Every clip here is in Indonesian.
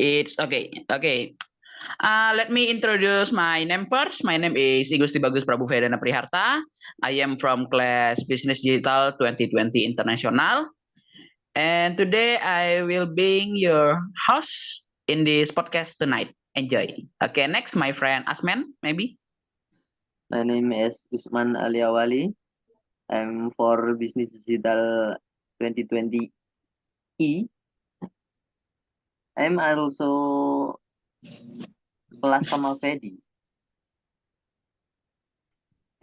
It's okay. Okay. Let me introduce my name first. My name is Igusti Bagus Prabu Vedana Priharta. I am from class Business Digital 2020 International. And today I will be your host in this podcast tonight. Enjoy. Okay, next, my friend Asman, maybe. My name is Usman Aliawali. I'm for Business Digital 2020 E. I'm also kelas sama Fedi.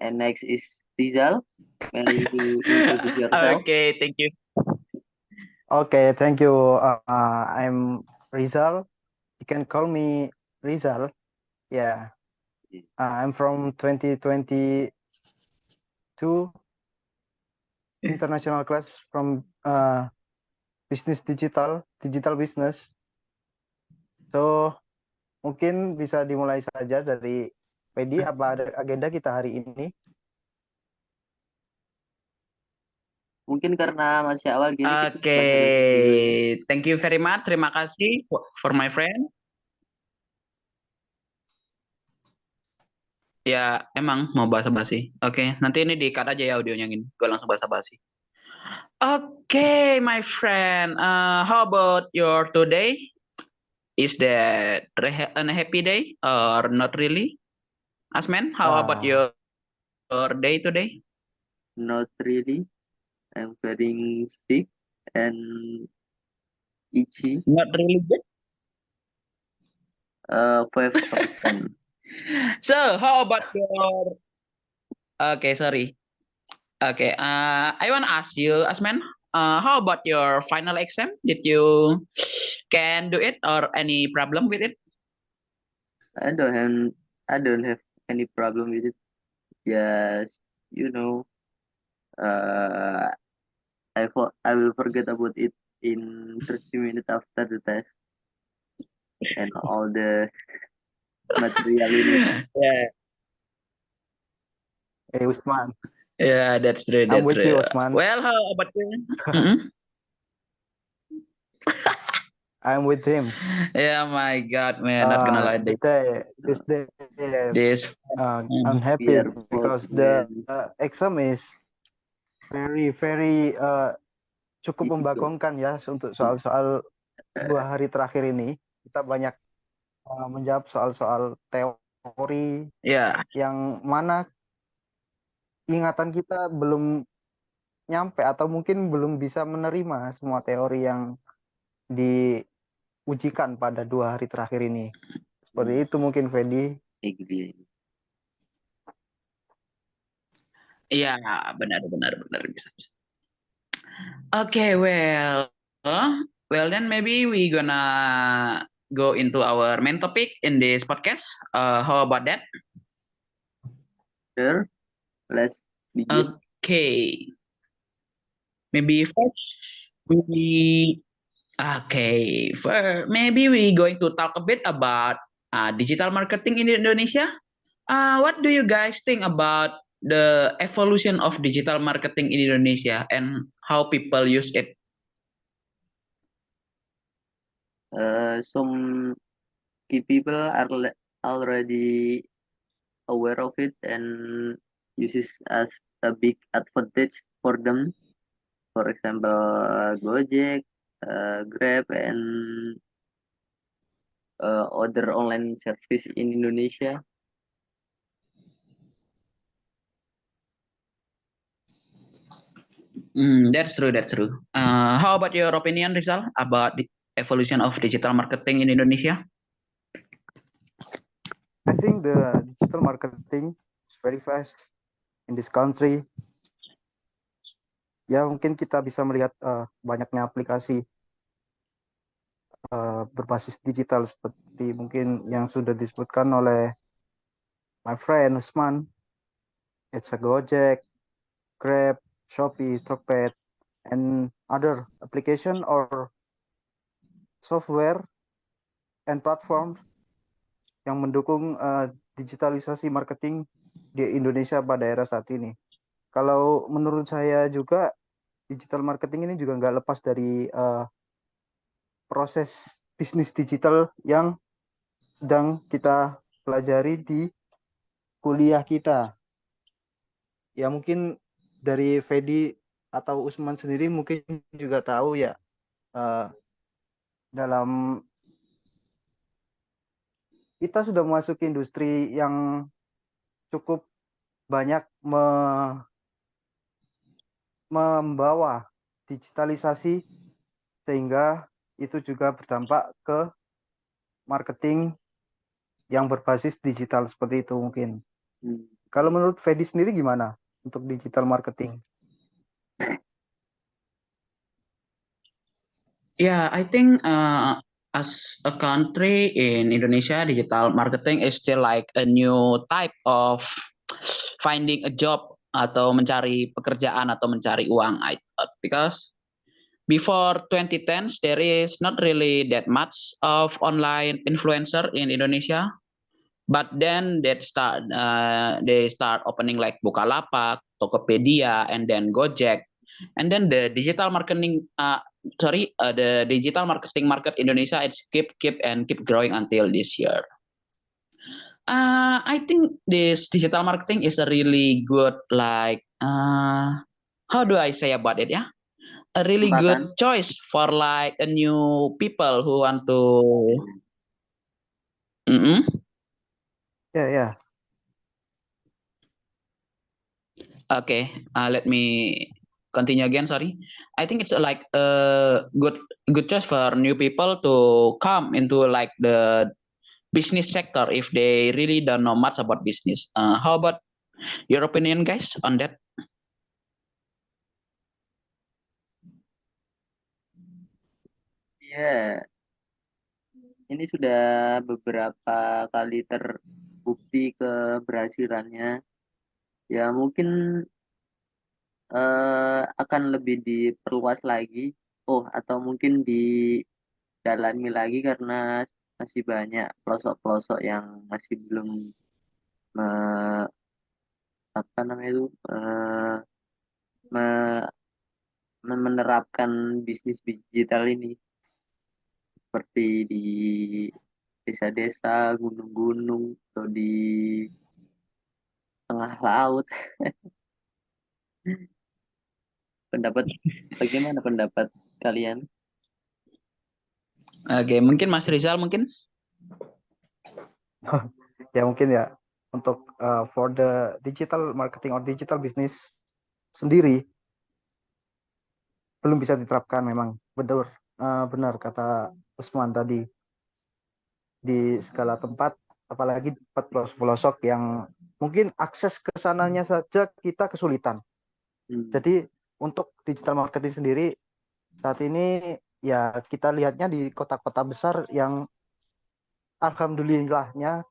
And next is Rizal. May you introduce yourself? Okay, thank you. Okay, thank you. I'm Rizal. You can call me Rizal. Yeah. I'm from 2022 international class from business digital business. So mungkin bisa dimulai saja dari Pedi, apa ada agenda kita hari ini? Mungkin karena masih awal gini. Okay, thank you very much. Terima kasih for my friend. Ya, emang mau basa-basi. Oke, nanti ini di-cut aja ya audionya gini. Gue langsung basa-basi. Okay, my friend. How about your today? Is that a happy day or not really? Asman, how about your day today? Not really. I'm feeling sick and itchy. Not really good. 5%. So, how about your? Okay, sorry. Okay, I want to ask you, Asman. How about your final exam? Did you can do it or any problem with it? I don't have any problem with it. Just I will forget about it in 30 minutes after the test and all the material in it. Yeah. Hey, Usman. Yeah, that's true. I'm That's with you, true. Usman. Well, how about you? Mhm. I'm with him. Yeah, my God, man, not gonna lie. This day, This. I'm happy We are because both, the man. exam is very cukup membagongkan ya untuk soal-soal 2 hari terakhir ini. Kita banyak menjawab soal-soal teori Yeah. yang mana ingatan kita belum nyampe atau mungkin belum bisa menerima semua teori yang diujikan pada 2 hari terakhir ini. Seperti itu mungkin, Fedi. Iya, benar bisa. Okay, well, then maybe we gonna go into our main topic in this podcast. How about that? Sure. Let's begin. Okay. Maybe first maybe we going to talk a bit about digital marketing in Indonesia. What do you guys think about the evolution of digital marketing in Indonesia and how people use it? Some key people are already aware of it and uses as a big advantage for them. For example, Gojek, Grab, and other online service in Indonesia. That's true. That's true. How about your opinion, Rizal, about the evolution of digital marketing in Indonesia? I think the digital marketing is very fast in this country. Ya, mungkin kita bisa melihat banyaknya aplikasi berbasis digital seperti mungkin yang sudah disebutkan oleh my friend Usman. It's a Gojek, Grab, Shopee, Tokped, and other application or software and platform yang mendukung digitalisasi marketing di Indonesia pada era saat ini. Kalau menurut saya juga digital marketing ini juga nggak lepas dari proses bisnis digital yang sedang kita pelajari di kuliah kita. Ya mungkin dari Fedi atau Usman sendiri mungkin juga tahu ya, dalam kita sudah memasuki industri yang cukup banyak membawa digitalisasi, sehingga itu juga berdampak ke marketing yang berbasis digital seperti itu mungkin. Kalau menurut Fedi sendiri gimana untuk digital marketing? Yeah, I think as a country in Indonesia, digital marketing is still like a new type of finding a job atau mencari pekerjaan atau mencari uang. I thought because before 2010s there is not really that much of online influencer in Indonesia. But then they start opening like Bukalapak, Tokopedia, and then Gojek, and then the digital marketing the digital marketing market Indonesia it's keep growing until this year. I think this digital marketing is a really good like how do I say about it, yeah, a really good Kesempatan. choice for like a new people who want to. Ya. Okay, let me continue again. Sorry, I think it's like a good choice for new people to come into like the business sector if they really don't know much about business. How about your opinion, guys, on that? Ya, ini sudah beberapa kali terbukti keberhasilannya. Ya mungkin akan lebih diperluas lagi. Oh, atau mungkin didalami lagi karena masih banyak pelosok-pelosok yang masih belum me- apa namanya itu me- menerapkan bisnis digital ini seperti di desa-desa, gunung-gunung, atau di tengah laut. Bagaimana pendapat kalian? Oke, mungkin Mas Rizal mungkin. Ya mungkin ya, untuk for the digital marketing or digital business sendiri belum bisa diterapkan memang. Benar kata Usman tadi, di segala tempat, apalagi tempat pelosok-pelosok yang mungkin akses ke sananya saja kita kesulitan. Jadi untuk digital marketing sendiri saat ini ya kita lihatnya di kota-kota besar yang alhamdulillahnya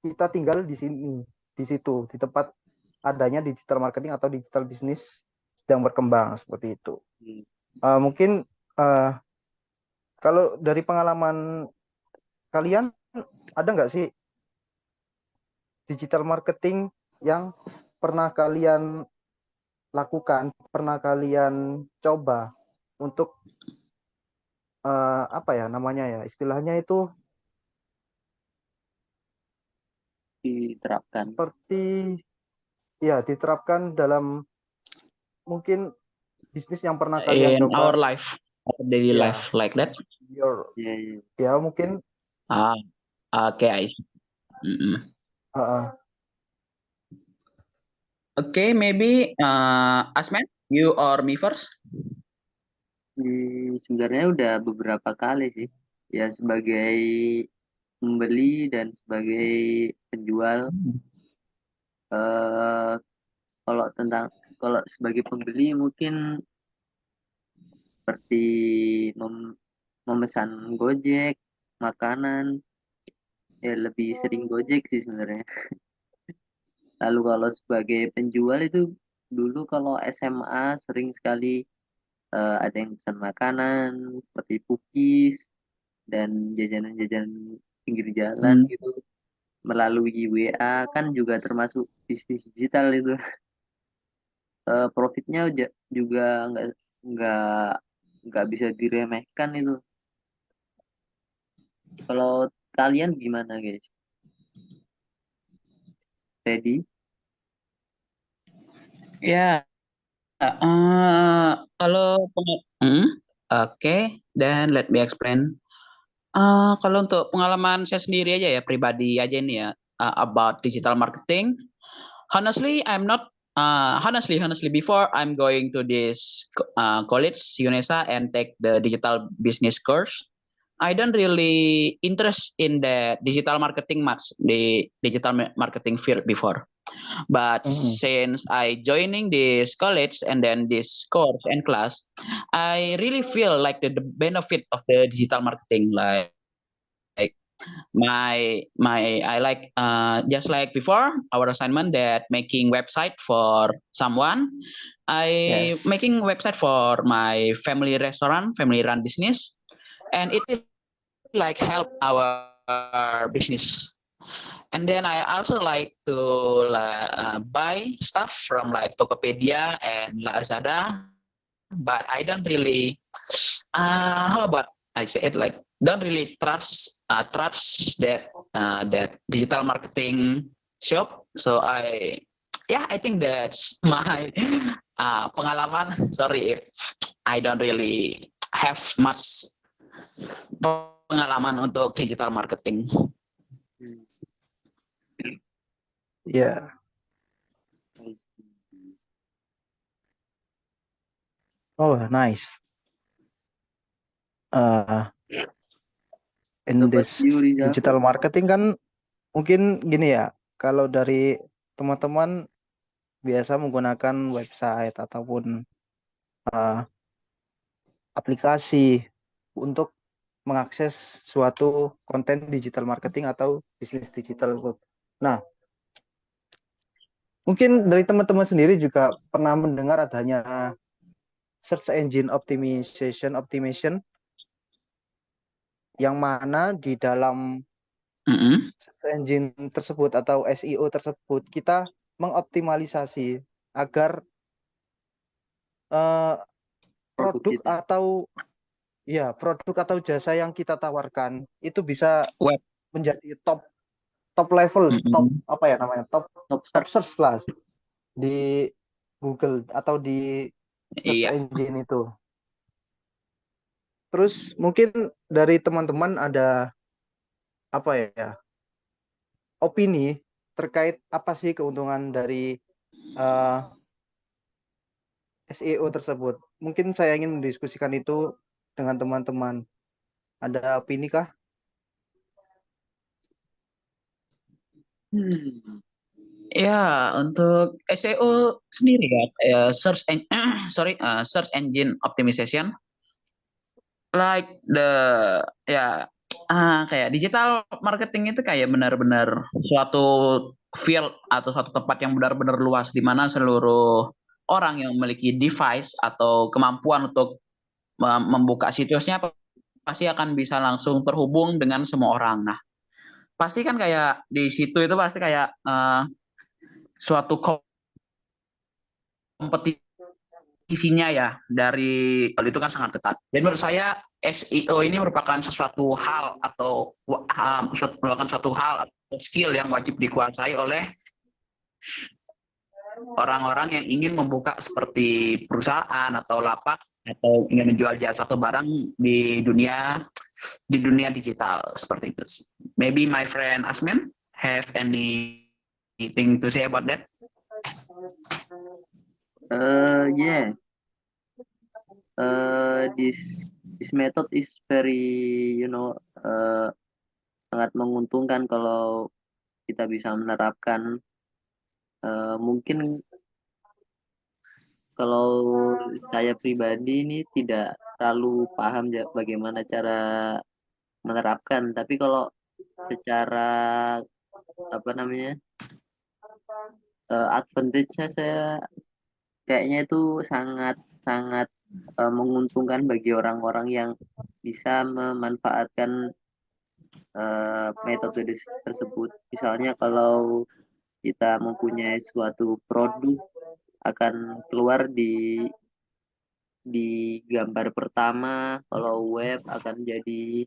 kita tinggal di sini, di situ, di tempat adanya digital marketing atau digital business sedang berkembang seperti itu. Mungkin kalau dari pengalaman kalian, ada nggak sih digital marketing yang pernah kalian lakukan, pernah kalian coba untuk apa ya namanya ya, istilahnya itu Diterapkan. seperti ya diterapkan dalam mungkin bisnis yang pernah kalian In our coba, life, our daily ya life like that. your Ya, ya. ya mungkin Okay, I see. uh, Okay, maybe Asman, you or me first? Sebenarnya udah beberapa kali sih. Ya sebagai pembeli dan sebagai penjual. eh kalau kalau sebagai pembeli mungkin seperti memesan Gojek, makanan, ya lebih sering Gojek sih sebenarnya. Lalu kalau sebagai penjual itu dulu kalau SMA sering sekali ada yang pesan makanan seperti cookies dan jajanan-jajanan pinggir jalan Hmm. gitu melalui WA, kan juga termasuk bisnis digital itu. Profitnya juga nggak nggak bisa diremehkan itu. Kalau kalian gimana guys? Ready? Ya, kalau oke, dan let me explain. Kalau untuk pengalaman saya sendiri aja ya, pribadi aja ini ya, about digital marketing. Honestly, I'm not. Honestly, before I'm going to this college, UNESA, and take the digital business course, I don't really interest in the digital marketing much, the digital marketing field before. But Mm-mm. since I joining this college and then this course and class, I really feel like the benefit of the digital marketing, like my I like just like before our assignment that making website for someone. I Yes. making website for my family restaurant, family run business, and it is like help our business. And then I also like to buy stuff from like Tokopedia and Lazada, but I don't really how about I say it like don't really trust that digital marketing shop. So I think that's my pengalaman. Sorry if I don't really have much pengalaman untuk digital marketing. Hmm, Yeah. I see. Oh, nice. In How about this you, Rizal? digital marketing kan mungkin gini ya, kalau dari teman-teman biasa menggunakan website ataupun uh, aplikasi untuk mengakses suatu konten digital marketing atau bisnis digital. Nah, mungkin dari teman-teman sendiri juga pernah mendengar adanya search engine optimization yang mana di dalam Mm-mm. search engine tersebut atau SEO tersebut kita mengoptimalisasi agar eh, Produk produk kita. atau produk atau jasa yang kita tawarkan itu bisa Web. menjadi top top level, top Mm-mm. apa ya namanya, top Top top search. search lah di Google atau di search Iya. engine itu. Terus mungkin dari teman-teman ada apa ya opini terkait apa sih keuntungan dari eh, SEO tersebut. Mungkin saya ingin mendiskusikan itu dengan teman-teman. Ada opini kah? Hmm. Ya, untuk SEO sendiri ya, search engine optimization, like ya kayak digital marketing itu kayak benar-benar suatu field atau suatu tempat yang benar-benar luas di mana seluruh orang yang memiliki device atau kemampuan untuk membuka situsnya pasti akan bisa langsung terhubung dengan semua orang. Nah, pasti kan kayak di situ itu pasti kayak suatu kompetisinya ya dari hal itu kan sangat ketat. Dan menurut saya SEO ini merupakan sesuatu hal atau merupakan suatu hal atau skill yang wajib dikuasai oleh orang-orang yang ingin membuka seperti perusahaan atau lapak atau ingin menjual jasa atau barang di dunia digital seperti itu. Maybe my friend Asmin have anything to say about that? Yeah. This method is very, sangat menguntungkan kalau kita bisa menerapkan. Mungkin kalau saya pribadi ini tidak terlalu paham bagaimana cara menerapkan, tapi kalau secara apa namanya advantage-nya saya kayaknya itu sangat sangat menguntungkan bagi orang-orang yang bisa memanfaatkan metode tersebut. Misalnya kalau kita mempunyai suatu produk akan keluar di gambar pertama, kalau web akan jadi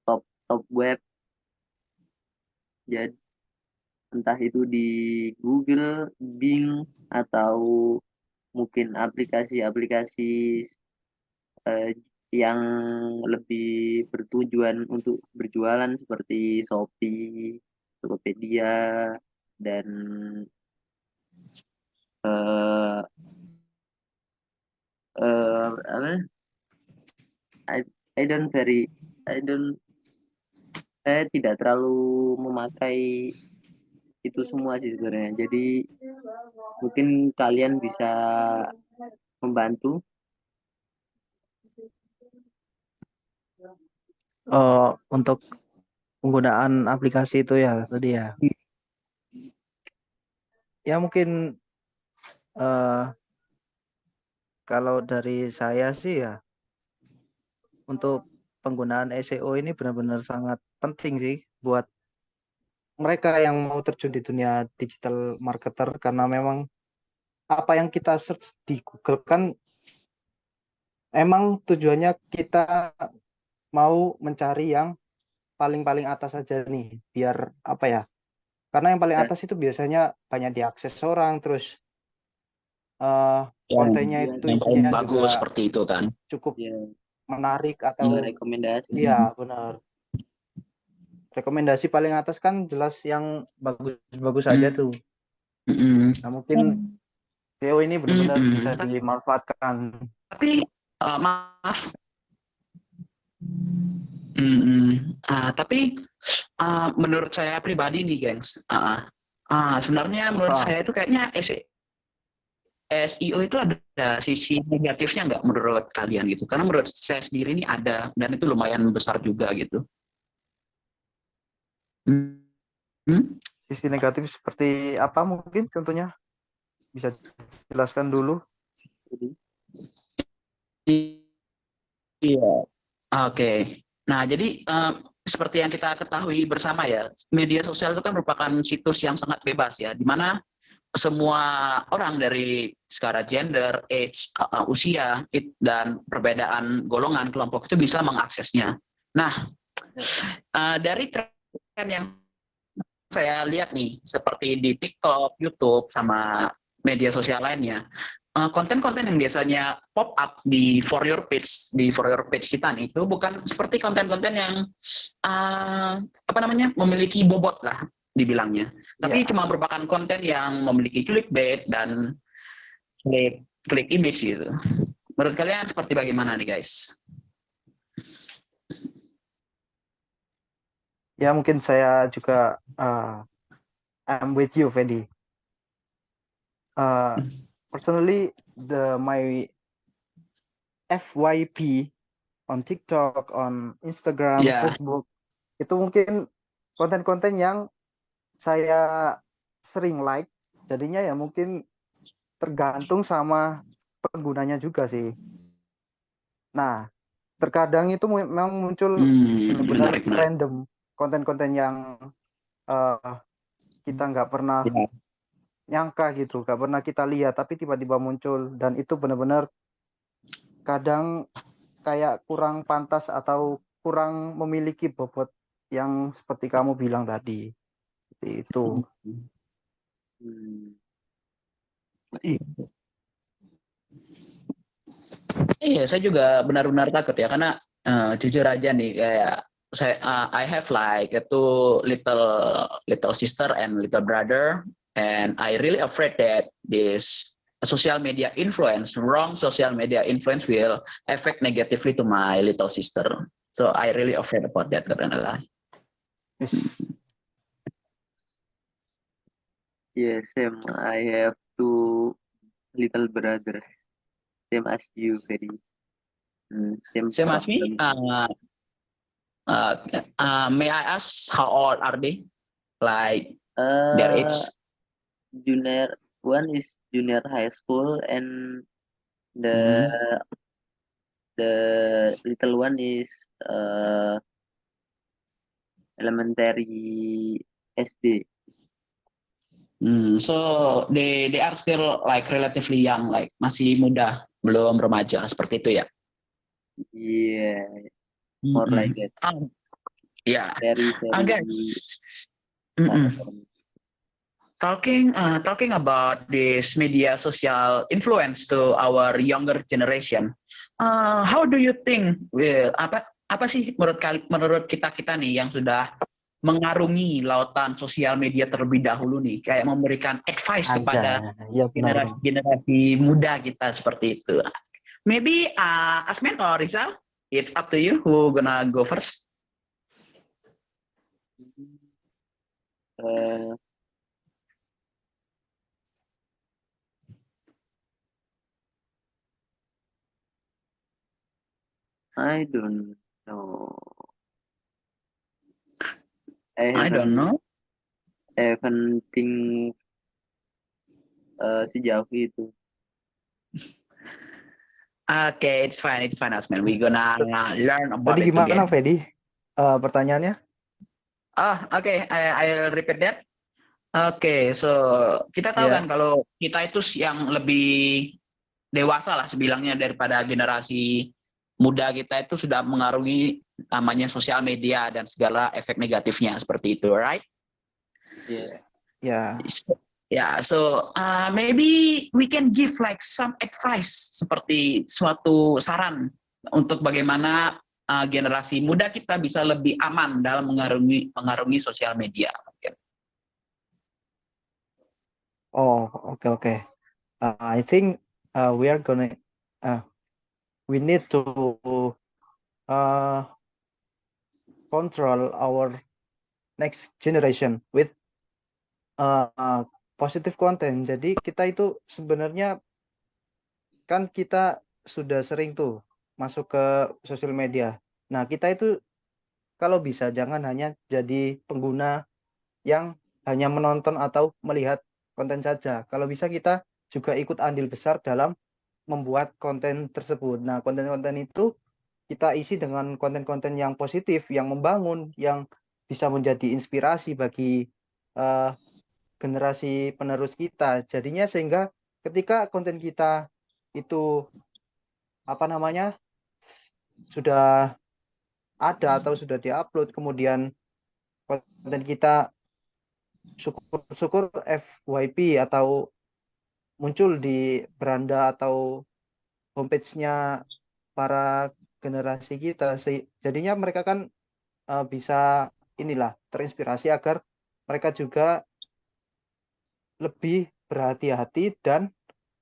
top web, jadi entah itu di Google, Bing, atau mungkin aplikasi-aplikasi yang lebih bertujuan untuk berjualan seperti Shopee, Tokopedia, dan eh apa? I, I don't very I don't saya tidak terlalu memakai itu semua sih sebenarnya. Jadi mungkin kalian bisa membantu. Untuk penggunaan aplikasi itu ya tadi ya. Ya mungkin kalau dari saya sih ya, untuk penggunaan SEO ini benar-benar sangat penting sih buat mereka yang mau terjun di dunia digital marketer, karena memang apa yang kita search di Google kan emang tujuannya kita mau mencari yang paling-paling atas saja nih, biar apa ya? Karena yang paling Ya, atas itu biasanya banyak diakses orang, terus eh, Yang kontennya ya, itu yang paling isinya bagus juga seperti itu kan. cukup ya, menarik atau rekomendasi. iya benar. Rekomendasi paling atas kan jelas yang bagus-bagus aja tuh. Mm-mm. Nah, mungkin SEO ini benar-benar Mm-mm. bisa dimanfaatkan. Tapi maaf. Mm-mm. Tapi menurut saya pribadi nih, gengs, sebenarnya menurut saya itu kayaknya SEO itu ada sisi negatifnya nggak menurut kalian gitu? Karena menurut saya sendiri ini ada, dan itu lumayan besar juga gitu. Hmm? Sisi negatif seperti apa mungkin contohnya? Bisa jelaskan dulu? Jadi, Iya. Oke. Nah, jadi seperti yang kita ketahui bersama ya, media sosial itu kan merupakan situs yang sangat bebas ya, di mana semua orang dari skala gender, age, usia, dan perbedaan golongan kelompok itu bisa mengaksesnya. Nah, dari tren yang saya lihat nih, seperti di TikTok, YouTube, sama media sosial lainnya, konten-konten yang biasanya pop up di for your page kita nih, itu bukan seperti konten-konten yang apa namanya, memiliki bobot lah dibilangnya, tapi Ya, cuma merupakan konten yang memiliki clickbait dan klik image gitu. Menurut kalian seperti bagaimana nih guys? ya mungkin saya juga I'm with you, Fendi. Personally, my FYP on TikTok, on Instagram, Ya, Facebook, itu mungkin konten-konten yang saya sering like, jadinya ya mungkin tergantung sama penggunanya juga sih. Nah, terkadang itu memang muncul benar-benar menarik, menarik. random konten-konten yang eh, kita nggak pernah Ya. nyangka gitu, nggak pernah kita lihat, tapi tiba-tiba muncul dan itu benar-benar kadang kayak kurang pantas atau kurang memiliki bobot yang seperti kamu bilang tadi. Seperti itu. hmm, Iya, saya juga benar-benar takut ya, karena jujur aja nih, kayak I have like two little sister and little brother, and I really afraid that this wrong social media influence will affect negatively to my little sister. So I really afraid about that karena Yes. yes, Sam. I have two little brother, same as you, very same Same as me, problem. may I ask how old are they? Like their age? Uh, Junior one is junior high school, and the Mhm. the little one is elementary SD. So they are still like relatively young, like masih muda, belum remaja seperti itu ya. Yeah. more Mm-mm. like that. Yeah. Very Guys. Mm-mm. monotone. Talking about this media social influence to our younger generation, how do you think apa sih menurut kita nih yang sudah mengarungi lautan sosial media terlebih dahulu nih, kayak memberikan advice kepada ya benar. generasi muda kita seperti itu. Maybe Asmen or Rizal, it's up to you who gonna go first. Uh, I don't know. I don't know. I haven't think sejauh itu. Okay, it's fine, Asmen. We gonna learn about Tadi it gimana, again. Fedi? Pertanyaannya? Okay, I'll repeat that. Oke, so kita tahu Iya. kan kalau kita itu yang lebih dewasa lah sebilangnya daripada generasi muda kita itu sudah mengarungi namanya sosial media dan segala efek negatifnya seperti itu, right? Yeah. Ya. So maybe we can give like some advice seperti suatu saran untuk bagaimana generasi muda kita bisa lebih aman dalam mengarungi sosial media. Oh, oke. I think we are gonna we need to control our next generation with positive content. Jadi kita itu sebenarnya kan kita sudah sering tuh masuk ke sosial media. Nah, kita itu kalau bisa jangan hanya jadi pengguna yang hanya menonton atau melihat konten saja. Kalau bisa kita juga ikut andil besar dalam membuat konten tersebut. Nah, konten-konten itu kita isi dengan konten-konten yang positif, yang membangun, yang bisa menjadi inspirasi bagi generasi penerus kita. Jadinya sehingga ketika konten kita itu sudah ada atau sudah diupload, kemudian konten kita syukur-syukur FYP atau muncul di beranda atau homepage-nya para generasi kita, jadinya mereka kan bisa terinspirasi agar mereka juga lebih berhati-hati dan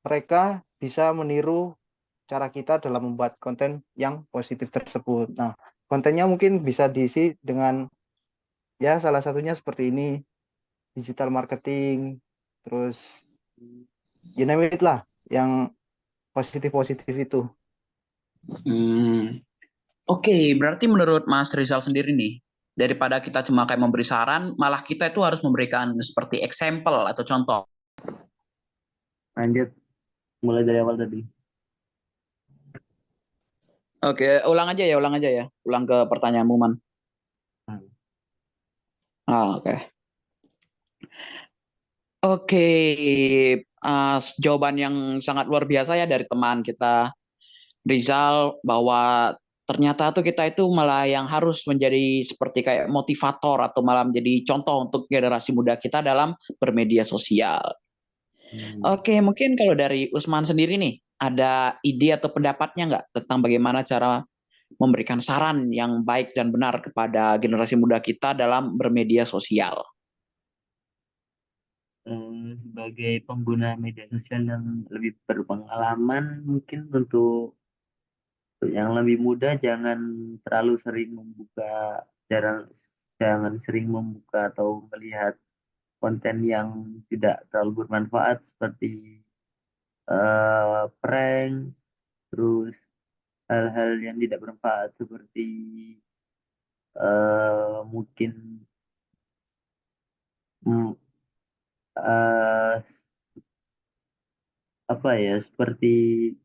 mereka bisa meniru cara kita dalam membuat konten yang positif tersebut. Nah, kontennya mungkin bisa diisi dengan ya salah satunya seperti ini, digital marketing, terus you name it lah, yang positif-positif itu. Oke, berarti menurut Mas Rizal sendiri nih, daripada kita cuma kayak memberi saran, malah kita itu harus memberikan seperti example atau contoh. Lanjut mulai dari awal tadi. Oke, ulang aja ya. Ulang ke pertanyaanmu, Man. Oke. Oke, jawaban yang sangat luar biasa ya dari teman kita Rizal, bahwa ternyata tuh kita itu malah yang harus menjadi seperti kayak motivator atau malah menjadi contoh untuk generasi muda kita dalam bermedia sosial. Oke, mungkin kalau dari Usman sendiri nih, ada ide atau pendapatnya nggak tentang bagaimana cara memberikan saran yang baik dan benar kepada generasi muda kita dalam bermedia sosial? Sebagai pengguna media sosial yang lebih berpengalaman, mungkin untuk yang lebih muda jangan terlalu sering jangan sering membuka atau melihat konten yang tidak terlalu bermanfaat seperti prank, terus hal-hal yang tidak bermanfaat seperti mungkin seperti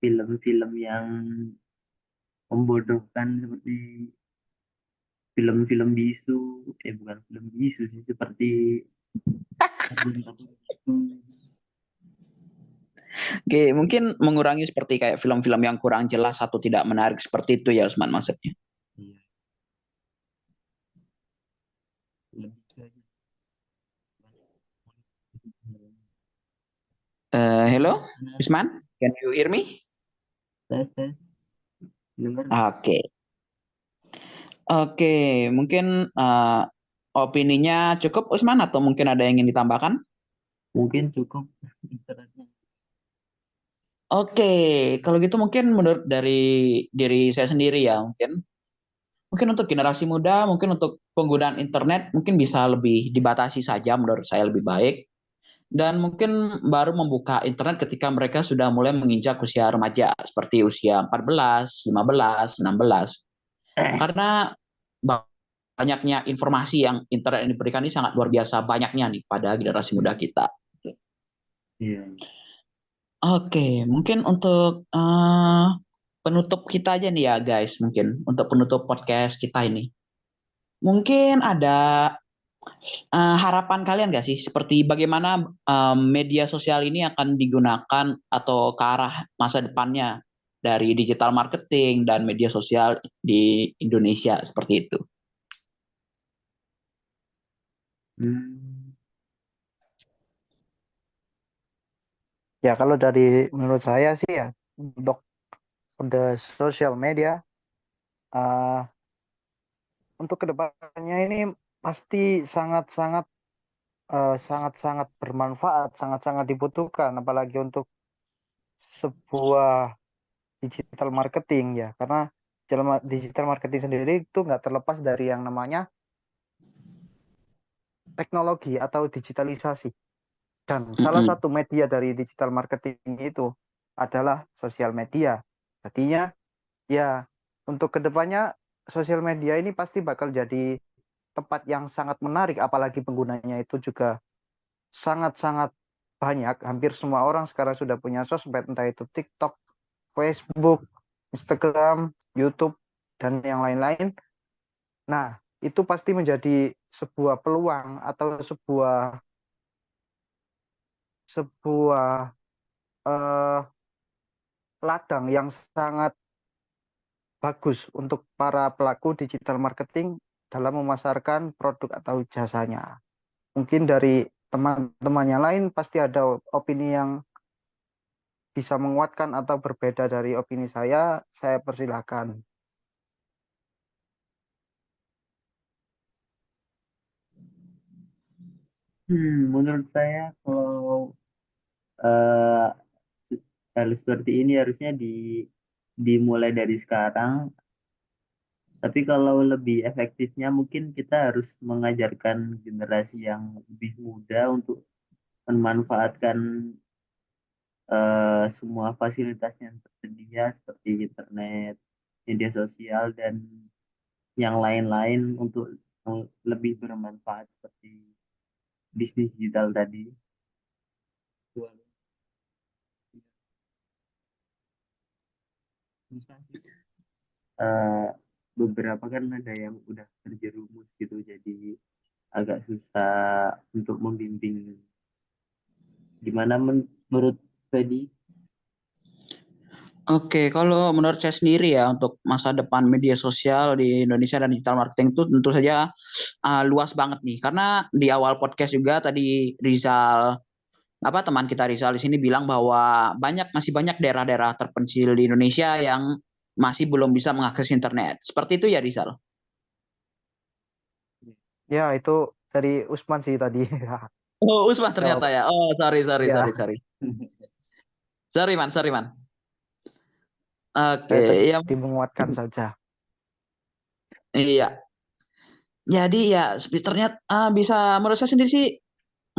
film-film yang membodohkan seperti film-film bisu, bukan film bisu sih, seperti Oke, mungkin mengurangi seperti kayak film-film yang kurang jelas atau tidak menarik seperti itu ya Usman maksudnya. Iya, lebih ke Hello, benar. Usman, can you hear me? Tes dengar nggak? Oke, oke, mungkin opininya cukup Usman atau mungkin ada yang ingin ditambahkan? Mungkin cukup internetnya. Oke, kalau gitu mungkin menurut dari diri saya sendiri ya, mungkin untuk generasi muda, mungkin untuk penggunaan internet mungkin bisa lebih dibatasi saja menurut saya lebih baik. Dan mungkin baru membuka internet ketika mereka sudah mulai menginjak usia remaja, seperti usia 14, 15, 16. Karena banyaknya informasi yang internet ini berikan ini sangat luar biasa banyaknya nih pada generasi muda kita. Iya. Oke, mungkin untuk penutup kita aja nih ya guys, mungkin untuk penutup podcast kita ini. Mungkin ada harapan kalian nggak sih seperti bagaimana media sosial ini akan digunakan atau ke arah masa depannya dari digital marketing dan media sosial di Indonesia seperti itu. Hmm. Ya kalau dari menurut saya sih ya untuk the social media uh, untuk kedepannya ini pasti sangat-sangat bermanfaat, sangat-sangat dibutuhkan, apalagi untuk sebuah digital marketing ya, karena digital marketing sendiri itu nggak terlepas dari yang namanya teknologi atau digitalisasi. Dan salah Mm-mm. satu media dari digital marketing itu adalah sosial media. Jadinya ya untuk kedepannya sosial media ini pasti bakal jadi tempat yang sangat menarik, apalagi penggunanya itu juga sangat-sangat banyak. Hampir semua orang sekarang sudah punya sosmed, entah itu TikTok, Facebook, Instagram, YouTube, dan yang lain-lain. Nah, itu pasti menjadi sebuah peluang atau sebuah sebuah eh, ladang yang sangat bagus untuk para pelaku digital marketing dalam memasarkan produk atau jasanya. Mungkin dari teman-teman yang lain pasti ada opini yang bisa menguatkan atau berbeda dari opini saya persilahkan. Menurut saya kalau eh, hal seperti ini harusnya dimulai dari sekarang. Tapi kalau lebih efektifnya mungkin kita harus mengajarkan generasi yang lebih muda untuk memanfaatkan semua fasilitas yang tersedia seperti internet, media sosial, dan yang lain-lain untuk lebih bermanfaat seperti bisnis digital tadi. Eh, Beberapa kan ada yang udah terjerumus gitu, jadi agak susah untuk membimbing. Gimana menurut Fedi? Oke, kalau menurut saya sendiri ya untuk masa depan media sosial di Indonesia dan digital marketing itu tentu saja luas banget nih. Karena di awal podcast juga tadi Rizal teman kita Rizal di sini bilang bahwa masih banyak daerah-daerah terpencil di Indonesia yang masih belum bisa mengakses internet. Seperti itu ya Rizal. Ya, itu dari Usman sih tadi. Oh, Usman ternyata Jawab. ya. Oh, Ya, sorry. Sorry man. Oke, saya tadi ya menguatkan saja. iya. Jadi ya ternyata bisa menurut saya sendiri sih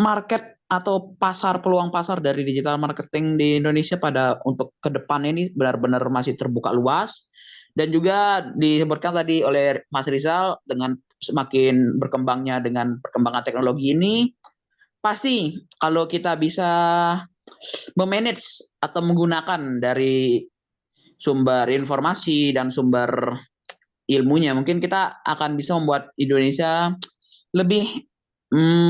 market atau peluang pasar dari digital marketing di Indonesia pada untuk ke depan ini benar-benar masih terbuka luas dan juga disebutkan tadi oleh Mas Rizal dengan semakin berkembangnya dengan perkembangan teknologi ini pasti kalau kita bisa memanage atau menggunakan dari sumber informasi dan sumber ilmunya mungkin kita akan bisa membuat Indonesia lebih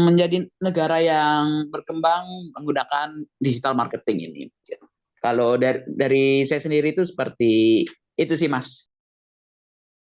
menjadi negara yang berkembang menggunakan digital marketing ini. Kalau dari saya sendiri itu seperti itu sih Mas.